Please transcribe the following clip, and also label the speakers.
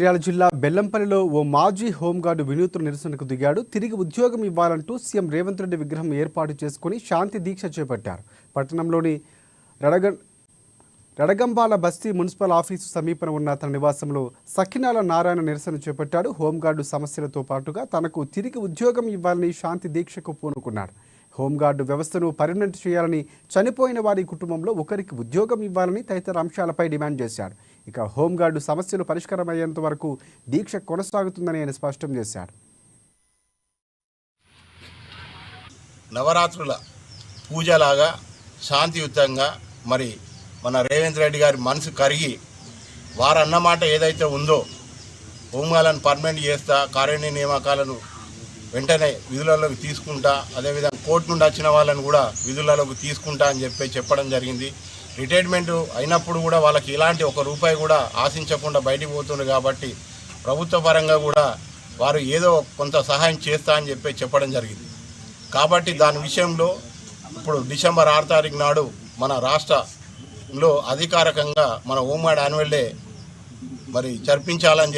Speaker 1: మంచిర్యాల జిల్లా బెల్లంపల్లిలో ఓ మాజీ హోంగార్డు వినూత్న నిరసనకు దిగాడు. తిరిగి ఉద్యోగం ఇవ్వాలంటూ సీఎం రేవంత్ రెడ్డి విగ్రహం ఏర్పాటు చేసుకుని శాంతి దీక్ష చేపట్టారు. పట్టణంలోని రడగంబాల బస్తీ మున్సిపల్ ఆఫీసు సమీపన ఉన్న తన నివాసంలో సకినాల నారాయణ నిరసన చేపట్టాడు. హోంగార్డు సమస్యలతో పాటుగా తనకు తిరిగి ఉద్యోగం ఇవ్వాలని శాంతి దీక్షకు పూనుకున్నాడు. హోంగార్డు వ్యవస్థను పర్మనెంట్ చేయాలని, చనిపోయిన వారి కుటుంబంలో ఒకరికి ఉద్యోగం ఇవ్వాలని తదితర అంశాలపై డిమాండ్ చేశాడు. ఇక హోంగార్డు సమస్యలు పరిష్కారమయ్యేంత వరకు దీక్ష కొనసాగుతుందని ఆయన స్పష్టం చేశాడు.
Speaker 2: నవరాత్రుల పూజలాగా శాంతియుతంగా మరి మన రేవంత్ రెడ్డి గారి మనసు కరిగి వారన్నమాట ఏదైతే ఉందో హోంగార్డులను పర్మనెంట్ చేస్తా, కార్యాలయ నియామకాలను వెంటనే విధులలోకి తీసుకుంటా, అదేవిధంగా కోర్టు నుండి వచ్చిన వాళ్ళని కూడా విధులలోకి తీసుకుంటా అని చెప్పడం జరిగింది. రిటైర్మెంట్ అయినప్పుడు కూడా వాళ్ళకి ఇలాంటి ఒక రూపాయి కూడా ఆశించకుండా బయటికి పోతుంది కాబట్టి ప్రభుత్వ పరంగా కూడా వారు ఏదో కొంత సహాయం చేస్తా అని చెప్పడం జరిగింది. కాబట్టి దాని విషయంలో ఇప్పుడు డిసెంబర్ 6 తారీఖు నాడు మన రాష్ట్రంలో అధికారికంగా మన హోంగార్డ్ యాన్యువల్ డే మరి జరిపించాలని